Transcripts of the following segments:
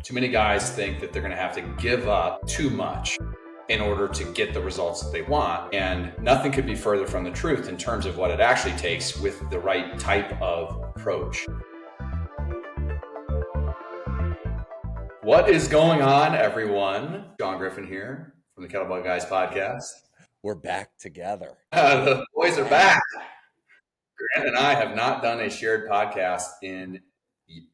Too many guys think that they're going to have to give up too much in order to get the results that they want. And nothing could be further from the truth in terms of what it actually takes with the right type of approach. What is going on, everyone? Sean Griffin here from the Kettlebell Guys podcast. We're back together. The boys are back. Grant and I have not done a shared podcast in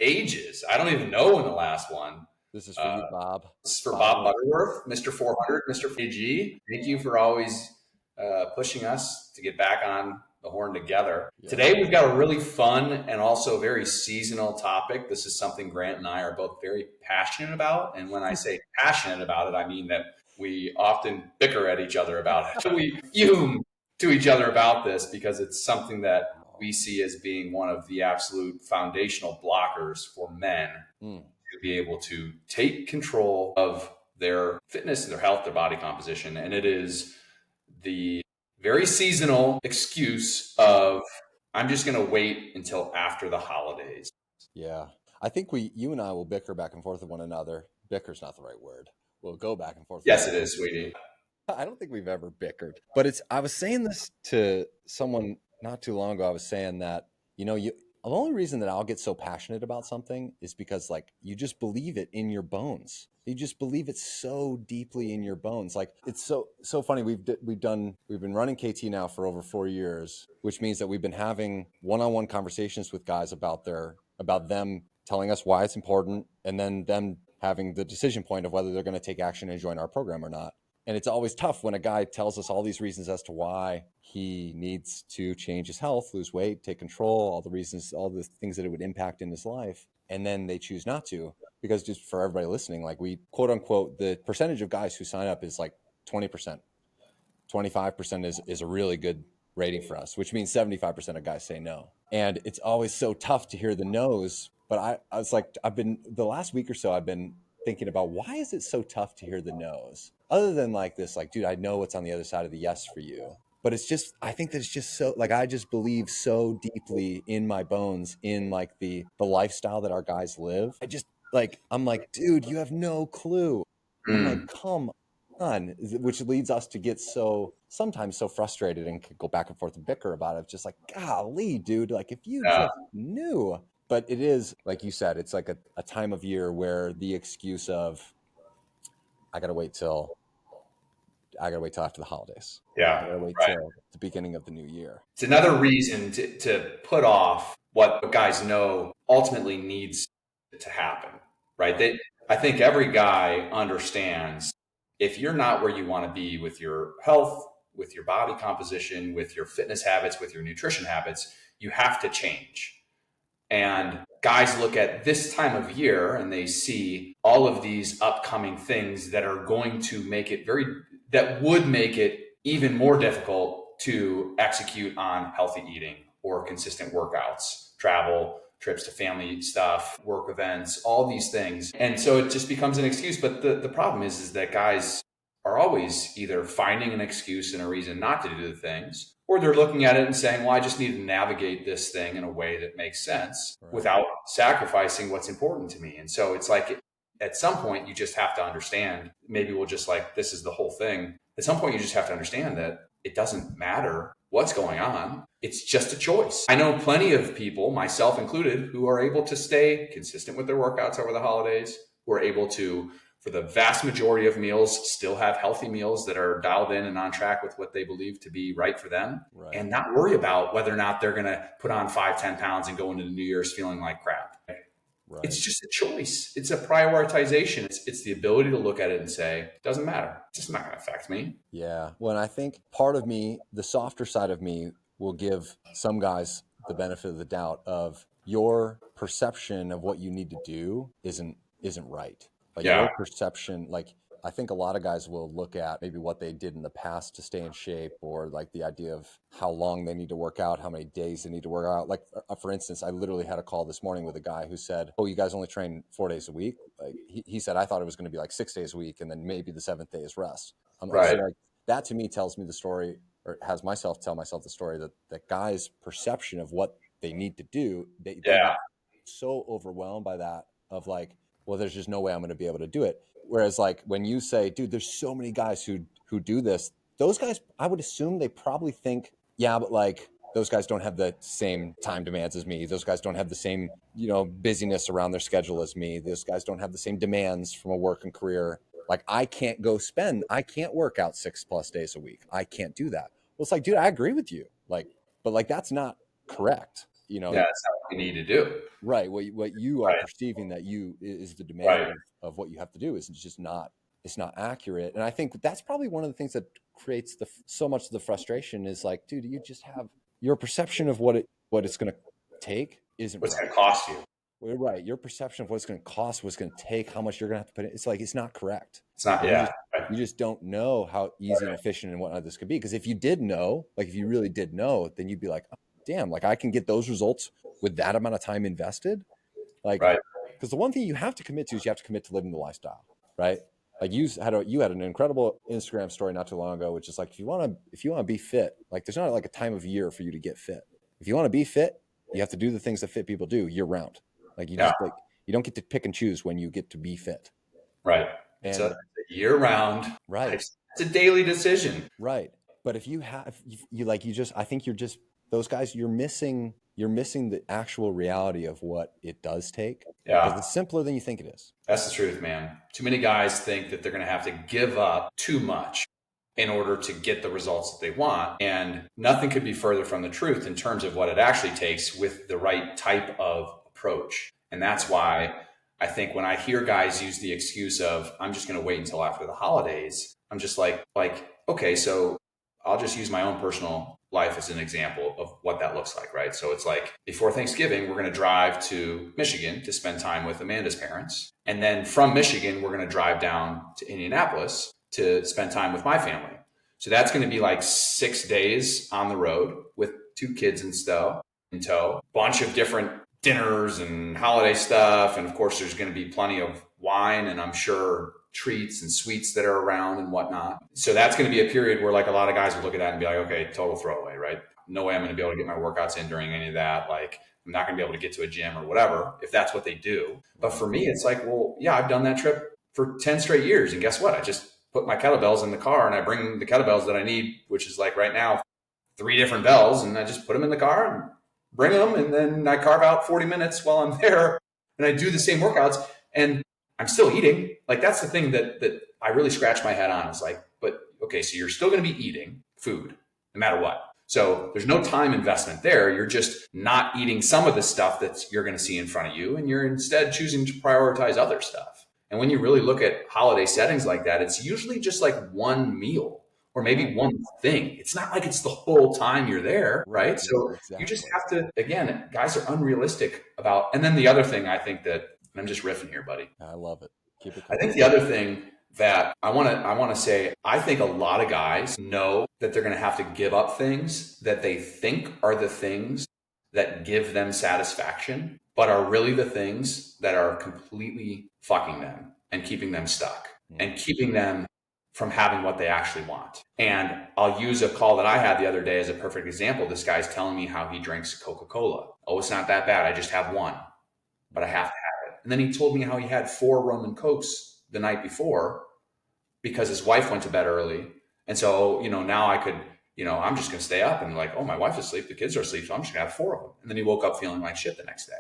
ages. I don't even know when the last one. This is for you, Bob. This is for Bob Butterworth, Mr. 400, Mr. AG. Thank you for always pushing us to get back on the horn together. Yeah. Today, we've got a really fun and also very seasonal topic. This is something Grant and I are both very passionate about. And when I say passionate about it, I mean that we often bicker at each other about it. We fume to each other about this because it's something that we see as being one of the absolute foundational blockers for men to be able to take control of their fitness, their health, their body composition. And it is the very seasonal excuse of, I'm just going to wait until after the holidays. Yeah. I think you and I will bicker back and forth with one another. Bicker's not the right word. We'll go back and forth. Yes, it is, sweetie. I don't think we've ever bickered, but I was saying this to someone not too long ago. I was saying that, the only reason that I'll get so passionate about something is because you just believe it in your bones. You just believe it so deeply in your bones. It's so funny. We've been running KT now for over 4 years, which means that we've been having one-on-one conversations with guys about them telling us why it's important, and then them having the decision point of whether they're going to take action and join our program or not. And it's always tough when a guy tells us all these reasons as to why he needs to change his health, lose weight, take control, all the things that it would impact in his life. And then they choose not to, because just for everybody listening, we quote unquote, the percentage of guys who sign up is 20%. 25% is a really good rating for us, which means 75% of guys say no. And it's always so tough to hear the no's. But I was the last week or so, I've been thinking about, why is it so tough to hear the no's? Other than dude, I know what's on the other side of the yes for you. But I think that it's just so, I just believe so deeply in my bones, in the lifestyle that our guys live. I'm dude, you have no clue. I'm come on, which leads us to get sometimes so frustrated and could go back and forth and bicker about it. It's just golly, dude, if you just knew. But it is, like you said, it's a time of year where the excuse of, I got to wait till after the holidays. Yeah. I got to wait till the beginning of the new year. It's another reason to put off what guys know ultimately needs to happen, right? I think every guy understands, if you're not where you want to be with your health, with your body composition, with your fitness habits, with your nutrition habits, you have to change. And guys look at this time of year and they see all of these upcoming things that are going to make it that would make it even more difficult to execute on healthy eating or consistent workouts, travel, trips to family stuff, work events, all these things. And so it just becomes an excuse. But the problem is that guys are always either finding an excuse and a reason not to do the things, or they're looking at it and saying, well, I just need to navigate this thing in a way that makes sense without sacrificing what's important to me. And so it's at some point, you just have to understand, maybe we'll just this is the whole thing. At some point, you just have to understand that it doesn't matter what's going on. It's just a choice. I know plenty of people, myself included, who are able to stay consistent with their workouts over the holidays, who are able to, for the vast majority of meals, still have healthy meals that are dialed in and on track with what they believe to be right for them, and not worry about whether or not they're going to put on 5-10 pounds and go into the New Year's feeling like crap. Right. It's just a choice. It's a prioritization. It's the ability to look at it and say, it doesn't matter. It's just not going to affect me. Yeah. Well, and I think part of me, the softer side of me, will give some guys the benefit of the doubt of, your perception of what you need to do isn't right. Your perception, I think a lot of guys will look at maybe what they did in the past to stay in shape, or the idea of how long they need to work out, how many days they need to work out. For instance, I literally had a call this morning with a guy who said, "Oh, you guys only train 4 days a week?" He said, "I thought it was going to be 6 days a week, and then maybe the 7th day is rest." That to me tells me the story, or has tell myself the story that guys' perception of what they need to do, they get so overwhelmed by that of well, there's just no way I'm going to be able to do it. Whereas like when you say, dude, there's so many guys who do this, those guys, I would assume they probably think, yeah, but like those guys don't have the same time demands as me. Those guys don't have the same, busyness around their schedule as me. Those guys don't have the same demands from a work and career. Like I can't work out 6+ days a week. I can't do that. Well, it's like, dude, I agree with you. Like, but like, that's not correct. Yeah, that's not what we need to do. Right. What you are Right. perceiving that you is the demand Right. of what you have to do is just not, it's not accurate. And I think that's probably one of the things that creates so much of the frustration is like, dude, you just have your perception of what it's going to take isn't What's right. going to cost you. Right. Your perception of what it's going to cost, what's going to take, how much you're going to have to put in. It's like, it's not correct. It's not, You just don't know how easy and efficient and whatnot this could be. Because if you did know, like if you really did know, then you'd be like, oh, damn, like I can get those results with that amount of time invested. Like, right. Because the one thing you have to commit to is you have to commit to living the lifestyle, right? Like you had an incredible Instagram story not too long ago, which is like, if you want to be fit, like there's not like a time of year for you to get fit. If you want to be fit, you have to do the things that fit people do year round. Like you you don't get to pick and choose when you get to be fit. Right. It's a year round. Right. It's a daily decision. Right. But if you have, I think those guys, you're missing the actual reality of what it does take. Yeah. Because it's simpler than you think it is. That's the truth, man. Too many guys think that they're going to have to give up too much in order to get the results that they want. And nothing could be further from the truth in terms of what it actually takes with the right type of approach. And that's why I think when I hear guys use the excuse of, I'm just going to wait until after the holidays, I'm just like, okay, so I'll just use my own personal life as an example of what that looks like, right? So it's like before Thanksgiving, we're going to drive to Michigan to spend time with Amanda's parents. And then from Michigan, we're going to drive down to Indianapolis to spend time with my family. So that's going to be like 6 days on the road with 2 kids in tow, bunch of different dinners and holiday stuff. And of course, there's going to be plenty of wine and I'm sure treats and sweets that are around and whatnot. So that's going to be a period where like a lot of guys will look at that and be like, okay, total throwaway, right? No way I'm going to be able to get my workouts in during any of that. Like I'm not going to be able to get to a gym or whatever, if that's what they do. But for me, it's like, well, yeah, I've done that trip for 10 straight years. And guess what? I just put my kettlebells in the car and I bring the kettlebells that I need, which is like right now, 3 different bells. And I just put them in the car and bring them. And then I carve out 40 minutes while I'm there and I do the same workouts and I'm still eating. Like that's the thing that I really scratch my head on is like, but okay, so you're still going to be eating food no matter what. So there's no time investment there. You're just not eating some of the stuff that you're going to see in front of you. And you're instead choosing to prioritize other stuff. And when you really look at holiday settings like that, it's usually just like one meal or maybe one thing. It's not like it's the whole time you're there, right? So you just have to, again, guys are unrealistic about, and then the other thing I think that, and I'm just riffing here, buddy. I love it. Keep it. I think the other thing that I want to say, I think a lot of guys know that they're going to have to give up things that they think are the things that give them satisfaction, but are really the things that are completely fucking them and keeping them stuck and keeping them from having what they actually want. And I'll use a call that I had the other day as a perfect example. This guy's telling me how he drinks Coca-Cola. Oh, it's not that bad. I just have one, but I have to have it. And then he told me how he had 4 rum and Cokes the night before because his wife went to bed early. And so, now I could, I'm just going to stay up and like, oh, my wife's asleep. The kids are asleep. So I'm just going to have 4 of them. And then he woke up feeling like shit the next day.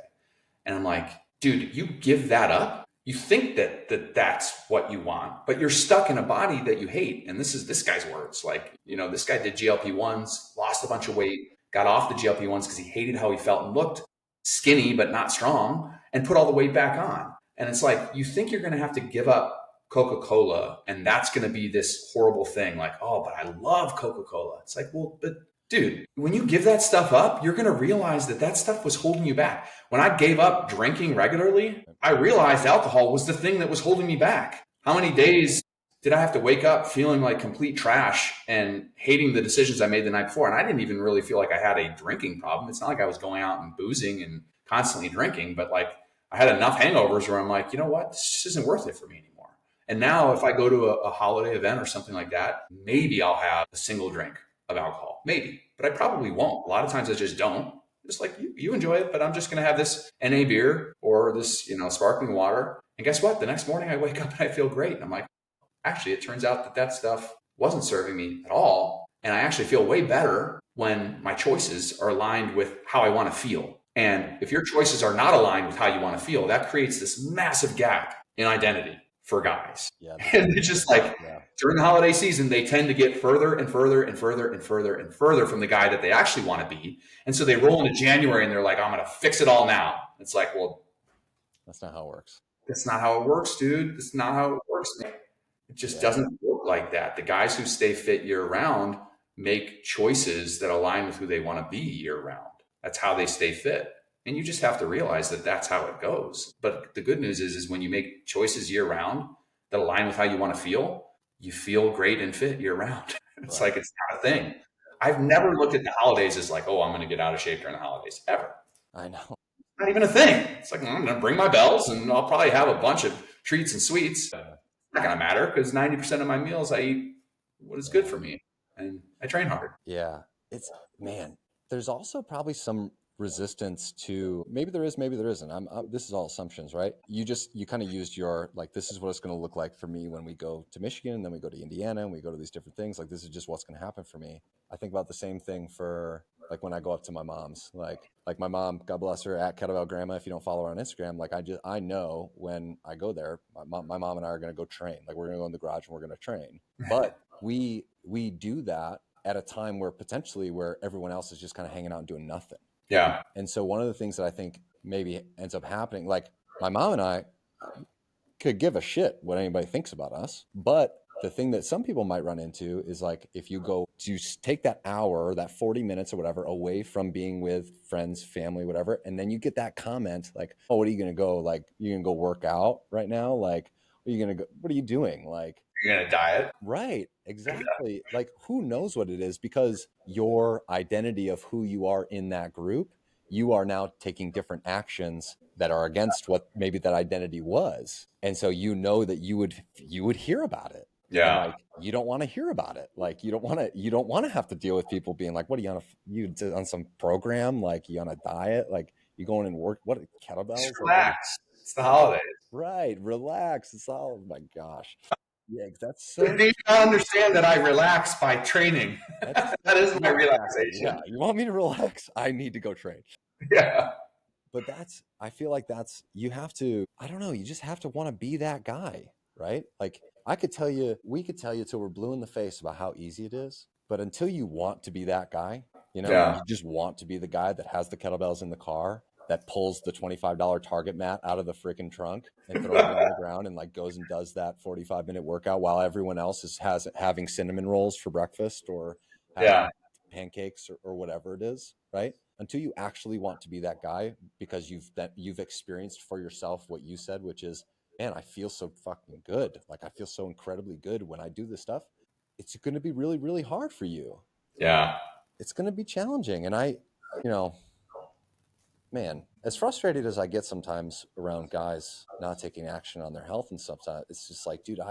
And I'm like, dude, you give that up. You think that that's what you want, but you're stuck in a body that you hate. And this is this guy's words. Like, this guy did GLP-1s, lost a bunch of weight, got off the GLP-1s because he hated how he felt and looked skinny, but not strong, and put all the weight back on. And it's like, you think you're going to have to give up Coca-Cola and that's going to be this horrible thing. Like, oh, but I love Coca-Cola. It's like, well, but dude, when you give that stuff up, you're going to realize that stuff was holding you back. When I gave up drinking regularly, I realized alcohol was the thing that was holding me back. How many days did I have to wake up feeling like complete trash and hating the decisions I made the night before? And I didn't even really feel like I had a drinking problem. It's not like I was going out and boozing and constantly drinking, but like I had enough hangovers where I'm like, you know what? This just isn't worth it for me anymore. And now if I go to a holiday event or something like that, maybe I'll have a single drink of alcohol, maybe, but I probably won't. A lot of times I just don't. Just like you enjoy it, but I'm just going to have this NA beer or this, sparkling water. And guess what? The next morning I wake up and I feel great. And I'm like, actually, it turns out that stuff wasn't serving me at all. And I actually feel way better when my choices are aligned with how I want to feel. And if your choices are not aligned with how you want to feel, that creates this massive gap in identity for guys. Yeah, and it's just like during the holiday season, they tend to get further and further and further and further and further from the guy that they actually want to be. And so they roll into January and they're like, I'm going to fix it all now. It's like, well, that's not how it works. That's not how it works, dude. That's not how it works, man. It just doesn't work like that. The guys who stay fit year round make choices that align with who they want to be year round. That's how they stay fit. And you just have to realize that that's how it goes. But the good news is when you make choices year round that align with how you want to feel, you feel great and fit year round. It's like, it's not a thing. I've never looked at the holidays as like, oh, I'm going to get out of shape during the holidays, ever. I know. Not even a thing. It's like, I'm going to bring my bells and I'll probably have a bunch of treats and sweets. It's not going to matter because 90% of my meals I eat what is good for me and I train hard. Yeah. There's also probably some resistance to, maybe there is, maybe there isn't. This is all assumptions, right? You kind of used your, like, this is what it's going to look like for me when we go to Michigan and then we go to Indiana and we go to these different things. Like, this is just what's going to happen for me. I think about the same thing for like when I go up to my mom's, like my mom, God bless her, at Kettlebell Grandma. If you don't follow her on Instagram, like I know when I go there, my mom and I are going to go train. Like, we're going to go in the garage and we're going to train. But we do that at a time where everyone else is just kind of hanging out and doing nothing. Yeah. And so one of the things that I think maybe ends up happening, like my mom and I could give a shit what anybody thinks about us. But the thing that some people might run into is like, if you go to take that hour or that 40 minutes or whatever away from being with friends, family, whatever, and then you get that comment like, oh, what are you going to go? Like, you're going to go work out right now? Like, are you going to go, what are you doing? Like, you're going to diet. Right. Exactly. Like, who knows what it is, because your identity of who you are in that group, you are now taking different actions that are against what maybe that identity was. And so you know that you would hear about it. Yeah. And like, you don't want to hear about it. Like, you don't want to have to deal with people being like, what are you on some program? Like, you on a diet? Like, you going and work? What, kettlebells? Just relax. It's the holidays. Right. Relax. It's all, oh my gosh. Yeah, that's so. Do you not understand that I relax by training? That is my relaxation. Yeah, you want me to relax? I need to go train. Yeah. But I feel like you have to, I don't know, you just have to want to be that guy, right? Like, we could tell you till we're blue in the face about how easy it is. But until you want to be that guy, you just want to be the guy that has the kettlebells in the car, that pulls the $25 Target mat out of the freaking trunk and throws it on the ground and like goes and does that 45-minute workout while everyone else is having cinnamon rolls for breakfast or pancakes or whatever it is, right? Until you actually want to be that guy, because you've experienced for yourself what you said, which is, man, I feel so fucking good. Like, I feel so incredibly good when I do this stuff. It's going to be really, really hard for you. Yeah. It's going to be challenging. And man, as frustrated as I get sometimes around guys not taking action on their health and stuff, it's just like, dude,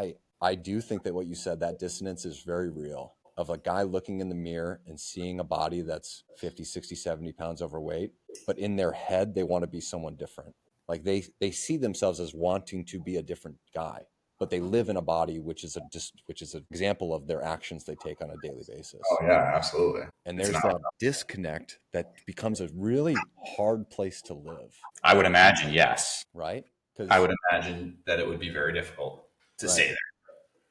I do think that what you said, that dissonance is very real, of a guy looking in the mirror and seeing a body that's 50, 60, 70 pounds overweight, but in their head, they want to be someone different. Like, they see themselves as wanting to be a different guy, but they live in a body which is an example of their actions they take on a daily basis. Oh yeah, absolutely. And there's that disconnect that becomes a really hard place to live. I would imagine, yes. Right? I would imagine that it would be very difficult to stay there.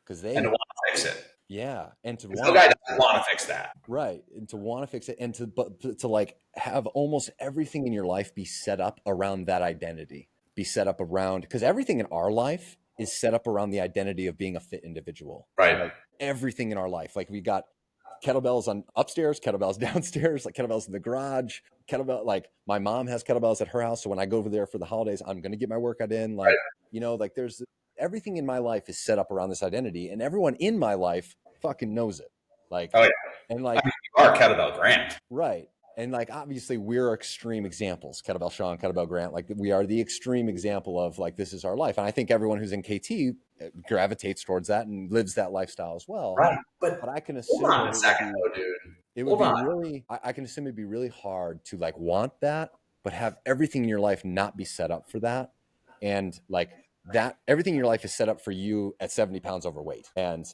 And to want to fix it. Yeah. And to want, guy doesn't want to fix that. Right. And to want to fix it, and to like have almost everything in your life be set up around that identity, be set up around, because everything in our life is set up around the identity of being a fit individual. Right. Like, everything in our life. Like, we got kettlebells on upstairs, kettlebells downstairs, like kettlebells in the garage, like my mom has kettlebells at her house. So when I go over there for the holidays, I'm going to get my workout in. Like, like there's everything in my life is set up around this identity, and everyone in my life fucking knows it. Like, oh yeah. And like, you are Kettlebell Grant. Right. And like, obviously we're extreme examples, Kettlebell Sean, Kettlebell Grant, like we are the extreme example of like, this is our life. And I think everyone who's in KT gravitates towards that and lives that lifestyle as well. Right. But I can assume. Hold on a second though, dude. It would hold be on. really, I can assume it'd be really hard to like want that, but have everything in your life not be set up for that. And like that, everything in your life is set up for you at 70 pounds overweight. And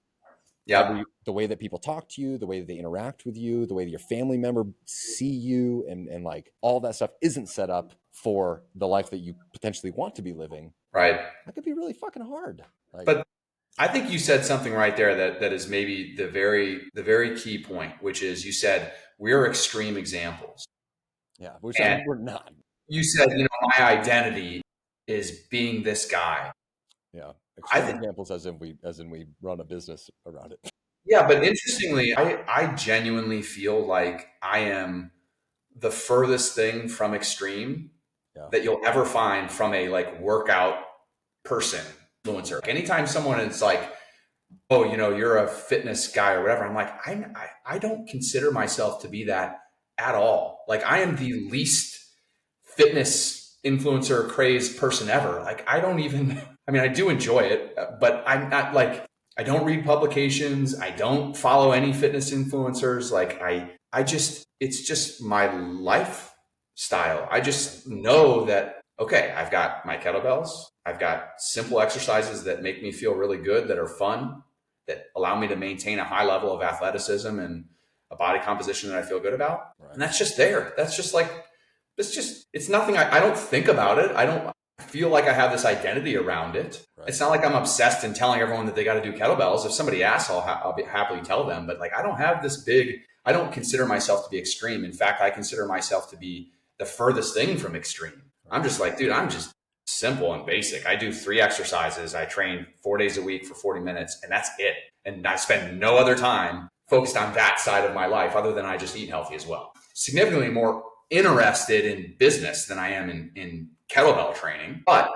Yeah. the way that people talk to you, the way that they interact with you, the way that your family member see you, and like all that stuff isn't set up for the life that you potentially want to be living. Right. That could be really fucking hard. Like, But I think you said something right there that is maybe the very key point, which is you said we're extreme examples. yeah, which And we're not. you said, my identity is being this guy. Yeah, I extreme think, examples as in we run a business around it. yeah, but interestingly, I genuinely feel like I am the furthest thing from extreme Yeah, that you'll ever find from a like workout person influencer. Like, anytime someone is like, oh, you're a fitness guy or whatever, I'm like, I don't consider myself to be that at all. Like, I am the least fitness influencer crazed person ever. Like, I don't even, I mean, I do enjoy it, but I'm not like, I don't read publications. I don't follow any fitness influencers. Like, it's just my lifestyle. I just know that, okay, I've got my kettlebells. I've got simple exercises that make me feel really good, that are fun, that allow me to maintain a high level of athleticism and a body composition that I feel good about. right. And that's just there. That's just like, it's nothing. I don't think about it. I don't feel like I have this identity around it. Right. It's not like I'm obsessed and telling everyone that they got to do kettlebells. If somebody asks, I'll happily tell them. But like, I don't have this big, I don't consider myself to be extreme. In fact, I consider myself to be the furthest thing from extreme. I'm just like, dude, I'm just simple and basic. I do 3 exercises. I train 4 days a week for 40 minutes, and that's it. And I spend no other time focused on that side of my life other than I just eat healthy as well. Significantly more interested in business than I am in kettlebell training. But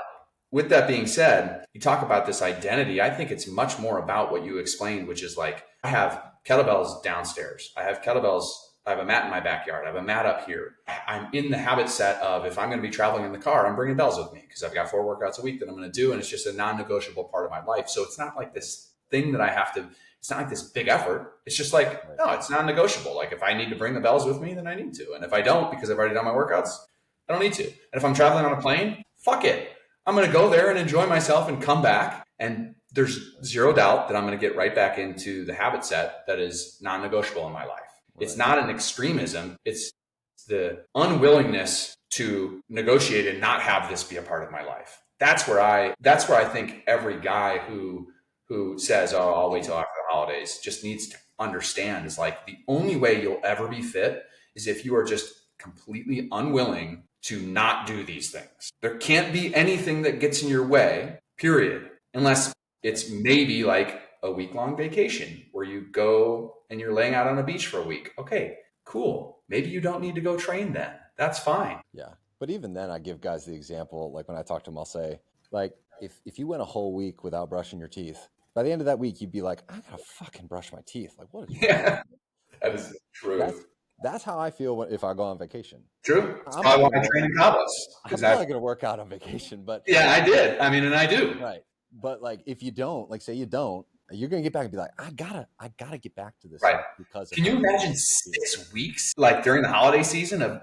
with that being said, you talk about this identity. I think it's much more about what you explained, which is like, I have kettlebells downstairs. I have kettlebells. I have a mat in my backyard. I have a mat up here. I'm in the habit set of, if I'm going to be traveling in the car, I'm bringing bells with me because I've got 4 workouts a week that I'm going to do. And it's just a non-negotiable part of my life. So it's not like this thing that I have to, it's not like this big effort. It's just like, no, it's non-negotiable. Like, if I need to bring the bells with me, then I need to. And if I don't, because I've already done my workouts, I don't need to. And if I'm traveling on a plane, fuck it. I'm going to go there and enjoy myself and come back. And there's zero doubt that I'm going to get right back into the habit set that is non-negotiable in my life. Right. It's not an extremism. It's the unwillingness to negotiate and not have this be a part of my life. That's where I think every guy who says, oh, I'll wait till after the holidays, just needs to understand is like, the only way you'll ever be fit is if you are just completely unwilling to not do these things. There can't be anything that gets in your way, period, unless it's maybe like a week-long vacation where you go and you're laying out on a beach for a week. Okay, cool. Maybe you don't need to go train then. That's fine. Yeah. But even then, I give guys the example, like when I talk to them, I'll say, like, if you went a whole week without brushing your teeth, by the end of that week, you'd be like, I gotta fucking brush my teeth. Like, what is that is true. That's how I feel if I go on vacation. True. That's probably why I train in Cabos. I'm probably going to work out on vacation, but yeah, I did. I mean, and I do. Right. But like, if you don't, like, say you don't, you're going to get back and be like, I gotta get back to this. Right. Because can you imagine 6 weeks, like during the holiday season, of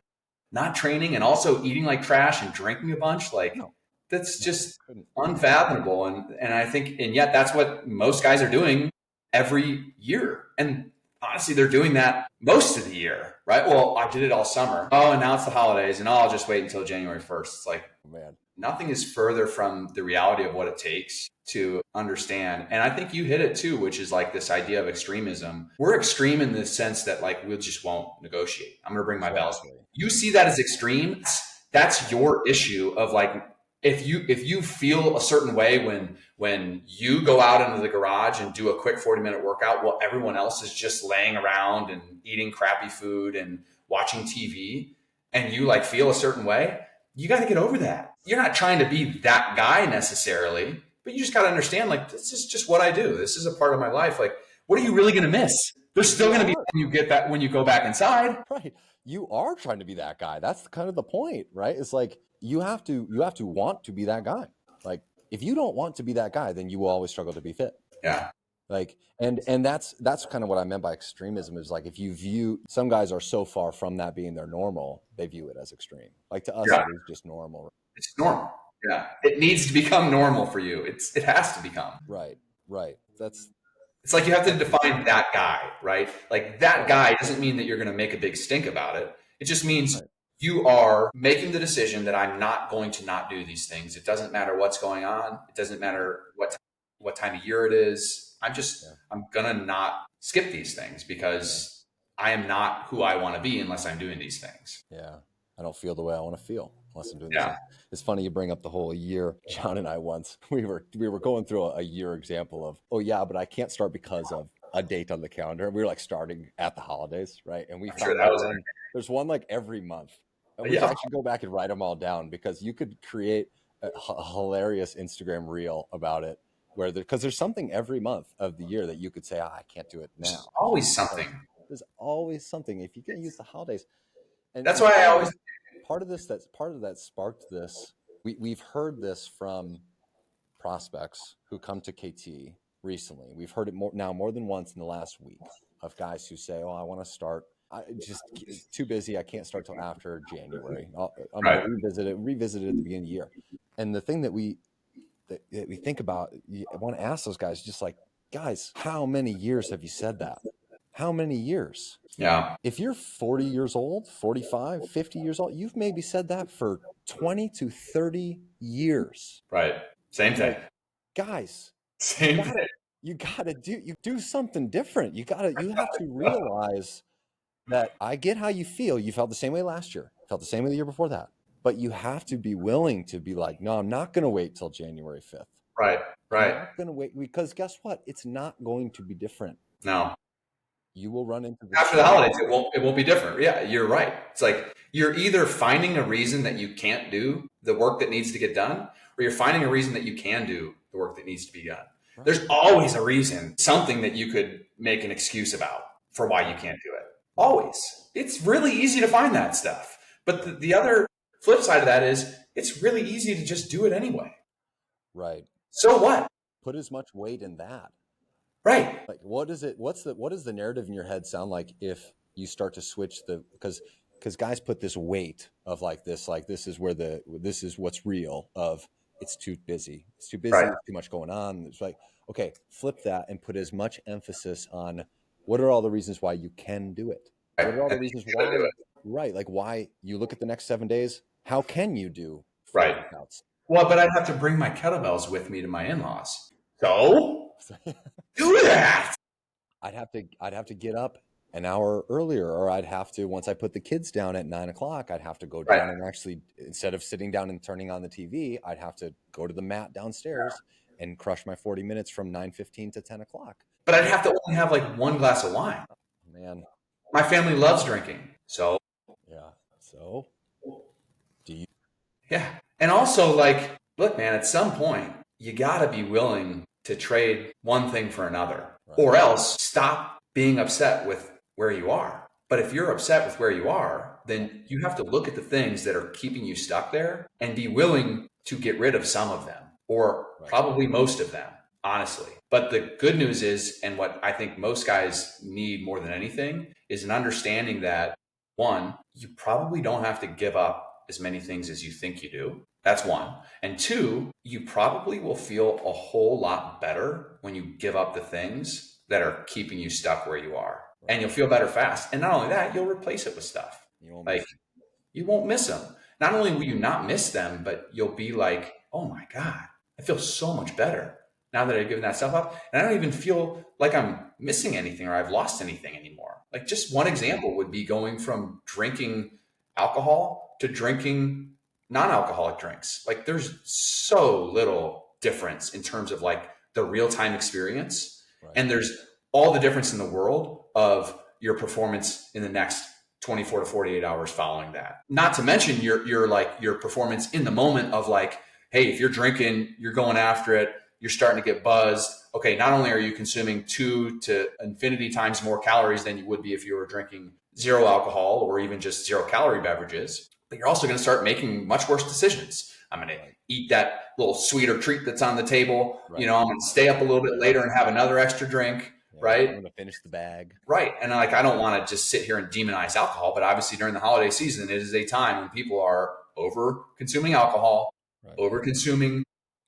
not training and also eating like trash and drinking a bunch? Like, no. That's just unfathomable. And I think, and yet that's what most guys are doing every year. And honestly, they're doing that most of the year, right? Well, I did it all summer. Oh, and now it's the holidays, and I'll just wait until January 1st. It's like, man, nothing is further from the reality of what it takes to understand. And I think you hit it too, which is like this idea of extremism. We're extreme in the sense that like, we just won't negotiate. I'm going to bring my bells. You see that as extreme. That's your issue of like, if you feel a certain way when you go out into the garage and do a quick 40-minute workout while everyone else is just laying around and eating crappy food and watching TV, and you like feel a certain way, you got to get over that. You're not trying to be that guy necessarily, but you just got to understand, like, this is just what I do. This is a part of my life. Like, what are you really going to miss? There's still going to be when you go back inside. Right. You are trying to be that guy. That's kind of the point, right? It's like, you have to want to be that guy. Like, if you don't want to be that guy, then you will always struggle to be fit. Yeah. Like, and that's kind of what I meant by extremism is like, if you view, some guys are so far from that being their normal, they view it as extreme. Like to us, Yeah, it is just normal. it's normal. Yeah, it needs to become normal for you. It has to become. Right. Right. It's like you have to That's define that guy, right? Like that right. guy doesn't mean that you're going to make a big stink about it. It just means Right. you are making the decision that I'm not going to not do these things. It doesn't matter what's going on. It doesn't matter what time of year it is. Yeah. I'm gonna not skip these things Yeah. because I am not who I want to be unless I'm doing these things. Yeah. I don't feel the way I want to feel unless I'm doing these Yeah, things. It's funny you bring up the whole year. John and I once we were going through a year example of, oh yeah, but I can't start because of a date on the calendar. We were like starting at the holidays, right? And we I'm sure found that was one. There's one like every month, and it. we should Yeah, actually go back and write them all down because you could create a hilarious Instagram reel about it, where because there's something every month of the year that you could say, I can't do it now. there's always Like, something. there's always something if you can use the holidays. And That's why I always. part of that sparked this. We've heard this from prospects who come to KT recently. We've heard it more than once in the last week of guys who say, "Oh, I want to start. I just too busy. I can't start till after January. I'm going Right. to revisit it at the beginning of the year." And the thing that we think about, I want to ask those guys, just like, guys, how many years have you said that? How many years? Yeah. If you're 40 years old, 45, 50 years old, you've maybe said that for 20 to 30 years. Right. Same thing. Like, guys, Same thing. you gotta do something different. You have to realize that I get how you feel. You felt the same way last year, felt the same way the year before that. But you have to be willing to be like, no, I'm not gonna wait till January 5th. Right. I'm Right. not gonna wait, because guess what? It's not going to be different. No. You will run into the After the same. holidays, it won't be different. Yeah, you're right. It's like you're either finding a reason that you can't do the work that needs to get done, or you're finding a reason that you can do the work that needs to be done. Right. There's always a reason, something that you could make an excuse about for why you can't do it. Always. It's really easy to find that stuff. But the other flip side of that is it's really easy to just do it anyway. Right. So what? Put as much weight in that. Right. Like, what does the narrative in your head sound like if you start to switch because guys put this weight of this is this is what's real of it's too busy. It's too busy. Right. It's too much going on. It's like, okay, flip that and put as much emphasis on what are all the reasons why you can do it. What are all the reasons why? Do it. Right. Like, why you look at the next 7 days, how can you do 4 Right. workouts? Well, but I'd have to bring my kettlebells with me to my in-laws. So do that. I'd have to get up an hour earlier, or I'd have to, once I put the kids down at 9 o'clock, I'd have to go down and actually, instead of sitting down and turning on the TV, I'd have to go to the mat downstairs and crush my 40 minutes from 9:15 to 10 o'clock. But I'd have to only have like one glass of wine. Man. My family loves drinking. So Yeah. So do you? Yeah. And also, like, look, man, at some point, you got to be willing to trade one thing for another, Right. or else stop being upset with where you are. But if you're upset with where you are, then you have to look at the things that are keeping you stuck there and be willing to get rid of some of them, or probably most of them, honestly. But the good news is, and what I think most guys need more than anything, is an understanding that, one, you probably don't have to give up as many things as you think you do. That's one. And two, you probably will feel a whole lot better when you give up the things that are keeping you stuck where you are. Right. And you'll feel better fast. And not only that, you'll replace it with stuff. You won't miss them. Not only will you not miss them, but you'll be like, oh my God, I feel so much better now that I've given that stuff up. And I don't even feel like I'm missing anything or I've lost anything anymore. Like, just one example would be going from drinking alcohol to drinking non-alcoholic drinks. Like, there's so little difference in terms of like the real-time experience. Right. And there's all the difference in the world of your performance in the next 24 to 48 hours following that. Not to mention your performance in the moment of like, hey, if you're drinking, you're going after it, you're starting to get buzzed. Okay, not only are you consuming 2 to infinity times more calories than you would be if you were drinking zero alcohol or even just 0 calorie beverages, but you're also going to start making much worse decisions. I'm going to eat that little sweeter treat that's on the table. Right. You know, I'm going to stay up a little bit later and have another extra drink. Yeah, right. I'm going to finish the bag. Right. And like, I don't want to just sit here and demonize alcohol, but obviously during the holiday season, it is a time when people are over consuming alcohol, Right. over consuming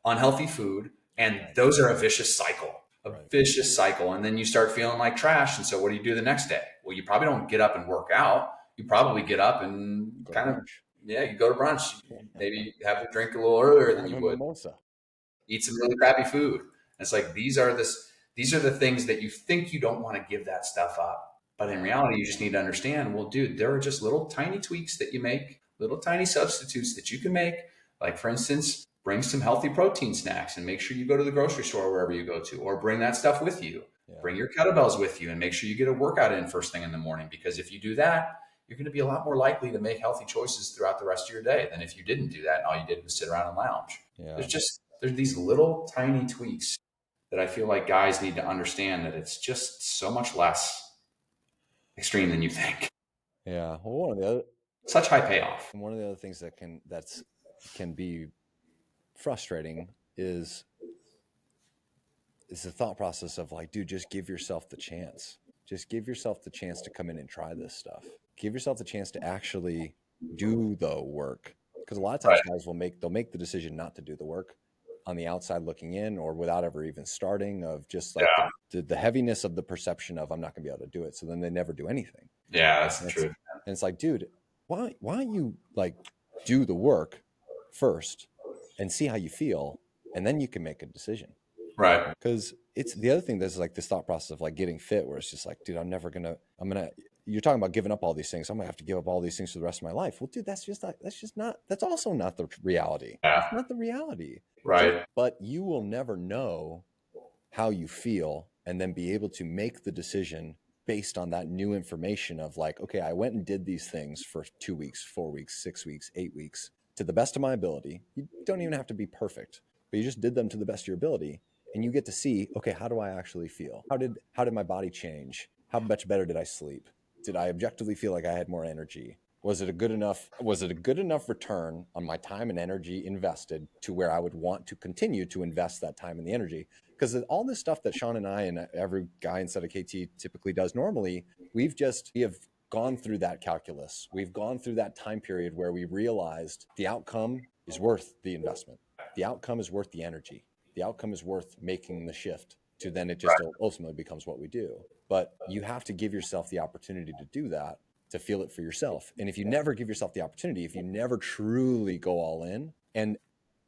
unhealthy food. And Right. those are a vicious cycle, Right. vicious cycle. And then you start feeling like trash. And so what do you do the next day? Well, you probably don't get up and work out. You probably get up and Go kind to of, brunch. you go to brunch. Maybe have a drink a little earlier than Have you a would. mimosa. Eat some really crappy food. And it's like, these are the things that you think you don't want to give that stuff up. But in reality, you just need to understand, well, dude, there are just little tiny tweaks that you make, little tiny substitutes that you can make. Like, for instance, bring some healthy protein snacks and make sure you go to the grocery store wherever you go to, or bring that stuff with you. Yeah. Bring your kettlebells with you and make sure you get a workout in first thing in the morning. Because if you do that, you're going to be a lot more likely to make healthy choices throughout the rest of your day than if you didn't do that and all you did was sit around and lounge. Yeah. There's these little tiny tweaks that I feel like guys need to understand, that it's just so much less extreme than you think. Yeah. Well, such high payoff. One of the other things that can be frustrating is the thought process of like, dude, just give yourself the chance. Just give yourself the chance to come in and try this stuff. Give yourself the chance to actually do the work. Because a lot of times guys they'll make the decision not to do the work on the outside looking in, or without ever even starting, of just like the heaviness of the perception of, I'm not gonna be able to do it. So then they never do anything. Yeah, that's the truth. And it's like, dude, why don't you like do the work first and see how you feel, and then you can make a decision. Right. Because it's the other thing, there's like this thought process of like getting fit, where it's just like, dude, you're talking about giving up all these things. I'm gonna have to give up all these things for the rest of my life. Well, dude, that's also not the reality. Yeah. That's not the reality. Right. But you will never know how you feel and then be able to make the decision based on that new information of like, okay, I went and did these things for 2 weeks, 4 weeks, 6 weeks, 8 weeks to the best of my ability. You don't even have to be perfect, but you just did them to the best of your ability. And you get to see, okay, how do I actually feel? How did my body change? How much better did I sleep? Did I objectively feel like I had more energy? Was it a good enough return on my time and energy invested to where I would want to continue to invest that time and the energy? Because all this stuff that Sean and I and every guy inside of KT typically does normally, we have gone through that calculus. We've gone through that time period where we realized the outcome is worth the investment. The outcome is worth the energy. The outcome is worth making the shift to then it just ultimately becomes what we do. But you have to give yourself the opportunity to do that, to feel it for yourself. And if you never give yourself the opportunity, if you never truly go all in, and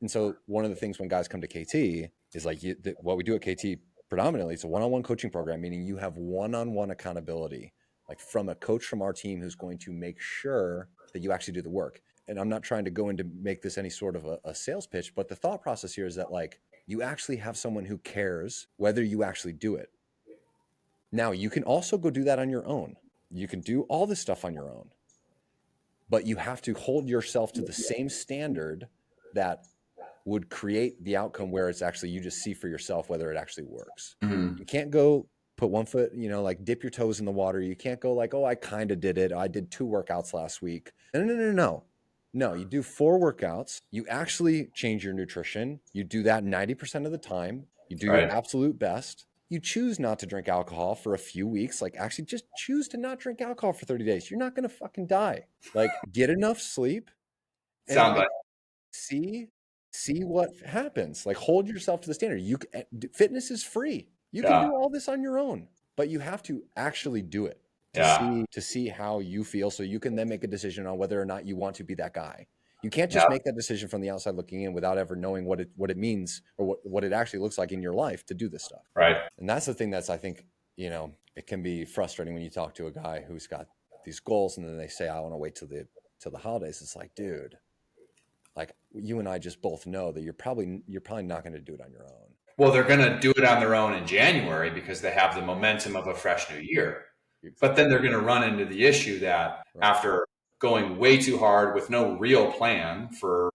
so one of the things when guys come to KT is like what we do at KT predominantly, it's a one-on-one coaching program, meaning you have one-on-one accountability, like from a coach from our team who's going to make sure that you actually do the work. And I'm not trying to go into make this any sort of a sales pitch, but the thought process here is that like, you actually have someone who cares whether you actually do it. Now, you can also go do that on your own. You can do all this stuff on your own, but you have to hold yourself to the same standard that would create the outcome where it's actually, you just see for yourself whether it actually works. Mm-hmm. You can't go put one foot, like dip your toes in the water. You can't go like, oh, I kind of did it. I did 2 workouts last week. No, you do 4 workouts. You actually change your nutrition. You do that 90% of the time. You do your absolute best. You choose not to drink alcohol for a few weeks. Like, actually just choose to not drink alcohol for 30 days. You're not going to fucking die. Like, get enough sleep and see what happens. Like, hold yourself to the standard. Fitness is free. You can do all this on your own, but you have to actually do it. To see how you feel, so you can then make a decision on whether or not you want to be that guy. You can't just make that decision from the outside looking in without ever knowing what it means or what it actually looks like in your life to do this stuff. Right. And that's the thing that's, I think, it can be frustrating when you talk to a guy who's got these goals and then they say, I want to wait till the holidays. It's like, dude, like you and I just both know that you're probably not going to do it on your own. Well, they're going to do it on their own in January because they have the momentum of a fresh new year. But then they're going to run into the issue that after going way too hard with no real plan for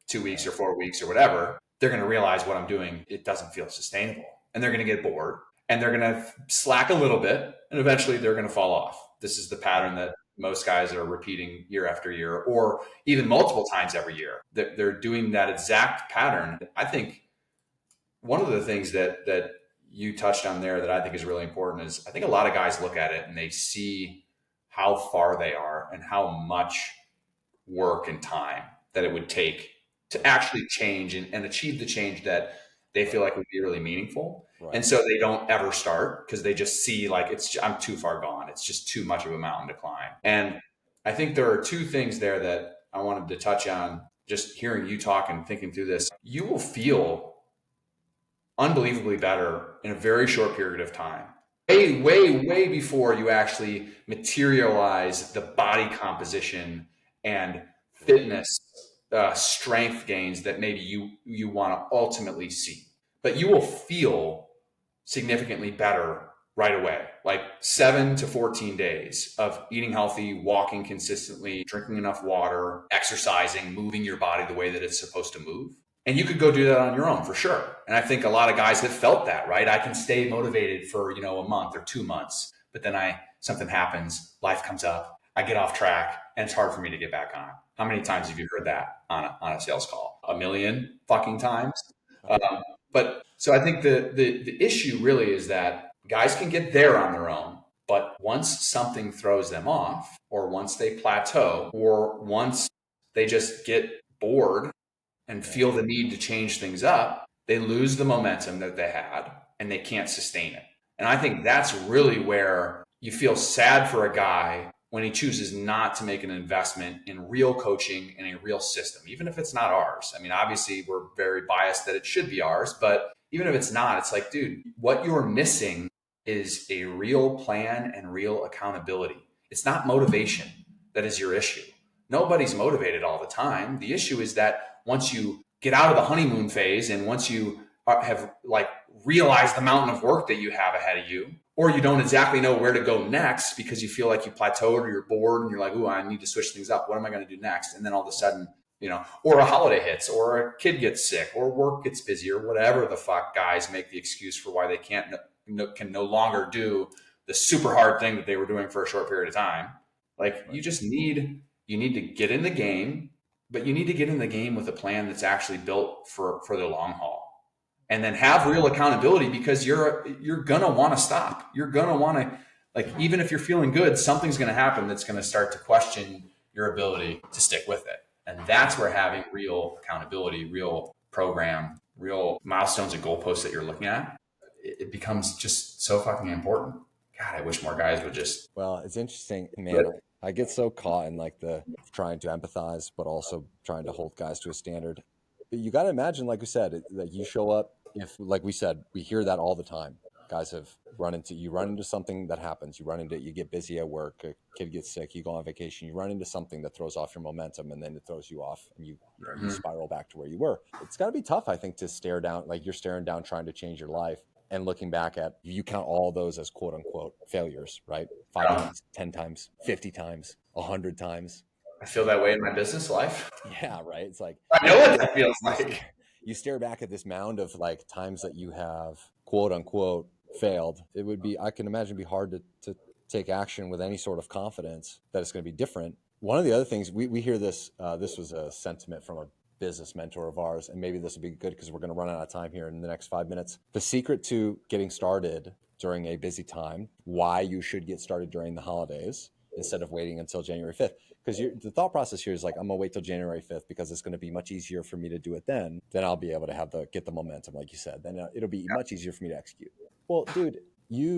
2 weeks or 4 weeks or whatever, they're going to realize what I'm doing, it doesn't feel sustainable. And they're going to get bored and they're going to slack a little bit and eventually they're going to fall off. This is the pattern that most guys are repeating year after year, or even multiple times every year. They're doing that exact pattern. I think one of the things that you touched on there that I think is really important is I think a lot of guys look at it and they see how far they are and how much work and time that it would take to actually change and achieve the change that they feel like would be really meaningful. Right. And so they don't ever start because they just see like I'm too far gone. It's just too much of a mountain to climb. And I think there are two things there that I wanted to touch on. Just hearing you talk and thinking through this, you will feel unbelievably better in a very short period of time. Way before you actually materialize the body composition and fitness, strength gains that maybe you want to ultimately see. But you will feel significantly better right away, like 7 to 14 days of eating healthy, walking consistently, drinking enough water, exercising, moving your body the way that it's supposed to move. And you could go do that on your own for sure. And I think a lot of guys have felt that, right? I can stay motivated for, a month or 2 months, but then something happens, life comes up, I get off track, and it's hard for me to get back on. How many times have you heard that on a sales call? A million fucking times. But so I think the issue really is that guys can get there on their own, but once something throws them off, or once they plateau, or once they just get bored and feel the need to change things up, they lose the momentum that they had and they can't sustain it. And I think that's really where you feel sad for a guy when he chooses not to make an investment in real coaching and a real system, even if it's not ours. I mean, obviously we're very biased that it should be ours, but even if it's not, it's like, dude, what you're missing is a real plan and real accountability. It's not motivation that is your issue. Nobody's motivated all the time. The issue is that once you get out of the honeymoon phase and once you have like realized the mountain of work that you have ahead of you, or you don't exactly know where to go next because you feel like you plateaued or you're bored and you're like, ooh, I need to switch things up. What am I going to do next? And then all of a sudden, or a holiday hits or a kid gets sick or work gets busy or whatever the fuck guys make the excuse for why they can no longer do the super hard thing that they were doing for a short period of time. Like you need to get in the game, but you need to get in the game with a plan that's actually built for the long haul. And then have real accountability because you're gonna want to stop. You're gonna want to, like, even if you're feeling good, something's gonna happen that's gonna start to question your ability to stick with it. And that's where having real accountability, real program, real milestones and goalposts that you're looking at, it becomes just so fucking important. God, I wish more guys would just. Well, it's interesting, man. I get so caught in like the trying to empathize, but also trying to hold guys to a standard. You got to imagine, like we said, that you show up. If, like we said, we hear that all the time. Guys have run into something that happens. You get busy at work, a kid gets sick, you go on vacation, you run into something that throws off your momentum, and then it throws you off, and you spiral back to where you were. It's got to be tough, I think, to stare down, like you're staring down, trying to change your life. And looking back at, you count all those as quote unquote failures, right? 5 times, 10 times, 50 times, 100 times. I feel that way in my business life. Yeah, right. It's like, I know what that feels like. You stare back at this mound of like times that you have quote unquote failed. It would be, I can imagine, be hard to take action with any sort of confidence that it's going to be different. One of the other things we hear this was a sentiment from a business mentor of ours, and maybe this will be good because we're going to run out of time here in the next 5 minutes. The secret to getting started during a busy time, why you should get started during the holidays instead of waiting until January 5th. Because the thought process here is like, I'm going to wait till January 5th because it's going to be much easier for me to do it then. Then I'll be able to get the momentum, like you said. Then it'll be much easier for me to execute. Well, dude,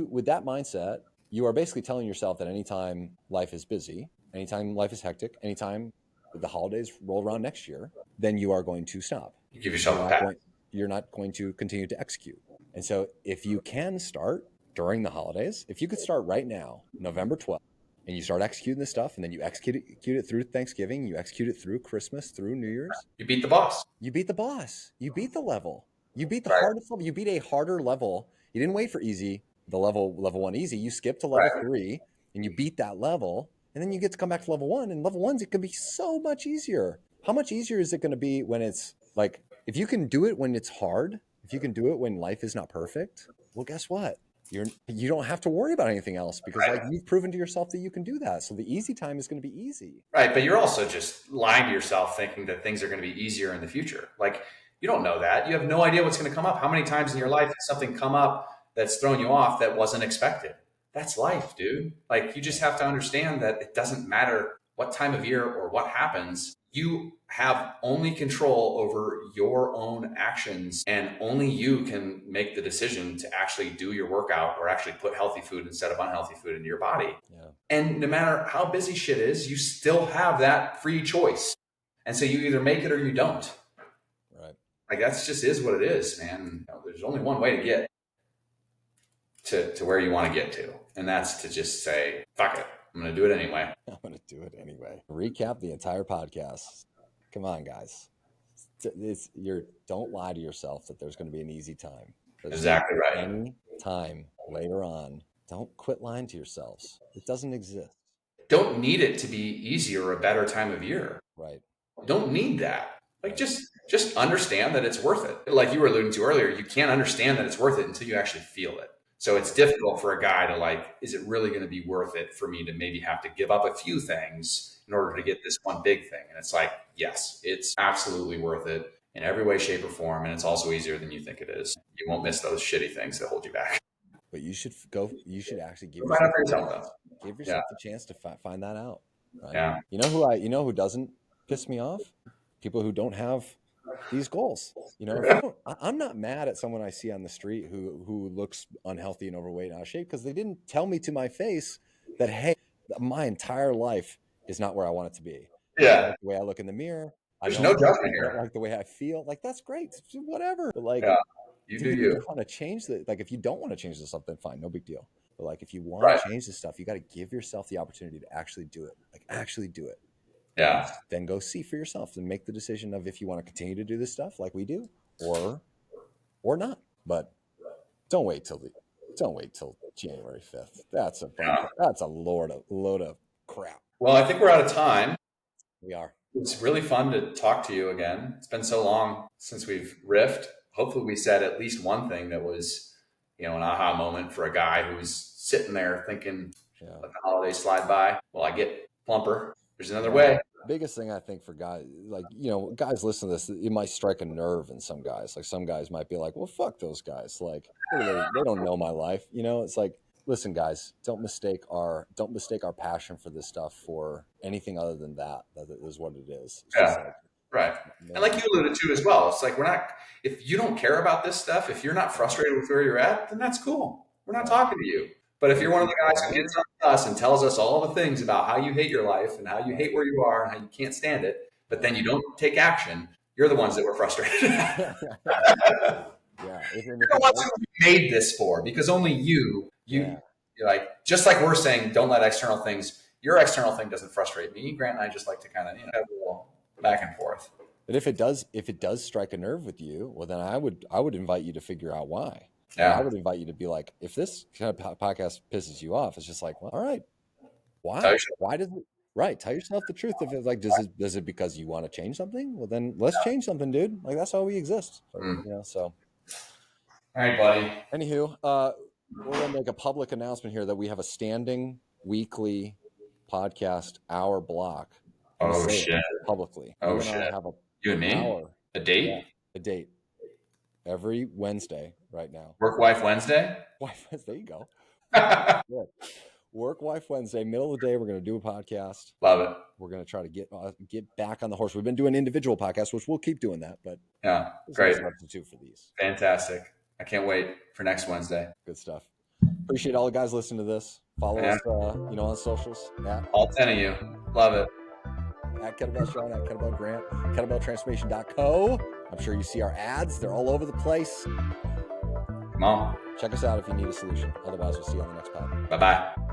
with that mindset, you are basically telling yourself that anytime life is busy, anytime life is hectic, anytime the holidays roll around next year, then you are going to stop. You give yourself a pat. You're not going to continue to execute. And so if you can start during the holidays, if you could start right now, November 12th, and you start executing this stuff, and then you execute it through Thanksgiving, you execute it through Christmas, through New Year's. You beat the boss. You beat the boss. You beat the level. You beat the Right. hardest level. You beat a harder level. You didn't wait for the level 1 easy. You skipped to level 3, and you beat that level. And then you get to come back to level 1. And level 1's, it can be so much easier. How much easier is it going to be when it's like, if you can do it when it's hard, if you can do it when life is not perfect, well, guess what? you don't have to worry about anything else because like you've proven to yourself that you can do that. So the easy time is going to be easy. Right. But you're also just lying to yourself thinking that things are going to be easier in the future. Like you don't know that. You have no idea what's going to come up. How many times in your life has something come up that's thrown you off that wasn't expected? That's life, dude. Like you just have to understand that it doesn't matter what time of year or what happens. You have only control over your own actions, and only you can make the decision to actually do your workout or actually put healthy food instead of unhealthy food into your body. Yeah. And no matter how busy shit is, you still have that free choice. And so you either make it or you don't. Right. Like that's just is what it is, man. There's only one way to get to where you want to get to. And that's to just say, fuck it. I'm going to do it anyway. I'm going to do it anyway. Recap the entire podcast. Come on, guys. Don't lie to yourself that there's going to be an easy time. Exactly right. Any time later on, don't quit lying to yourselves. It doesn't exist. Don't need it to be easier or a better time of year. Right. Don't need that. Like just understand that it's worth it. Like you were alluding to earlier, you can't understand that it's worth it until you actually feel it. So it's difficult for a guy to like, is it really going to be worth it for me to maybe have to give up a few things in order to get this one big thing? And it's like, yes, it's absolutely worth it in every way, shape, or form. And it's also easier than you think it is. You won't miss those shitty things that hold you back. But you should actually give yourself the chance to find that out. Right? Yeah. You know who doesn't piss me off? People who don't have these goals. I'm not mad at someone I see on the street who looks unhealthy and overweight and out of shape because they didn't tell me to my face that, hey, my entire life is not where I want it to be. Yeah. I don't like the way I look in the mirror. There's no judgment here. I don't like the way I feel. Like, that's great. Whatever. But like, you dude, do you. If you want to change like if you don't want to change this stuff, then fine, no big deal. But like if you want to change this stuff, you got to give yourself the opportunity to actually do it. Like actually do it. Yeah. Then go see for yourself and make the decision of if you want to continue to do this stuff like we do or not. But don't wait till January 5th. That's a load of crap. Well, I think we're out of time. We are. It's really fun to talk to you again. It's been so long since we've riffed. Hopefully we said at least one thing that was, an aha moment for a guy who's sitting there thinking, let the holidays slide by. Well, I get plumper. There's another way. Biggest thing I think for guys, like, guys listen to this, it might strike a nerve in some guys. Like some guys might be like, well, fuck those guys. Like they don't know my life. It's like, listen, guys, don't mistake our passion for this stuff for anything other than that. That is what it is. It's just like, right. And like you alluded to as well, it's like if you don't care about this stuff, if you're not frustrated with where you're at, then that's cool. We're not talking to you. But if you're one of the guys who gets on us and tells us all the things about how you hate your life and how you hate where you are and how you can't stand it, but then you don't take action, you're the ones that were frustrated. You're the ones who made this for, because only you're like, just like we're saying, don't let external things, your external thing doesn't frustrate me. Grant and I just like to kind of, have a little back and forth. But if it does strike a nerve with you, well, then I would invite you to figure out why. Yeah. I would invite you to be like, if this kind of podcast pisses you off, it's just like, well, all right, why? Why does it? Right. Tell yourself the truth. If it's like, does it because you want to change something? Well, then let's change something, dude. Like that's how we exist. So. All right, buddy. Anywho, we're going to make a public announcement here that we have a standing weekly podcast hour block. Oh, shit. Publicly. Oh, shit. You and me? Hour. A date? Yeah, a date. Every Wednesday right now. Work Wife Wednesday? There you go. Yeah. Work Wife Wednesday, middle of the day, we're going to do a podcast. Love it. We're going to try to get back on the horse. We've been doing individual podcasts, which we'll keep doing that. But yeah, great. Substitute for these. Fantastic. I can't wait for next Wednesday. Good stuff. Appreciate all the guys listening to this. Follow us, on socials. All 10 of you. Love it. At Kettlebell Sean, at Kettlebell Grant, kettlebelltransformation.co. I'm sure you see our ads. They're all over the place. Come on. Check us out if you need a solution. Otherwise, we'll see you on the next pod. Bye-bye.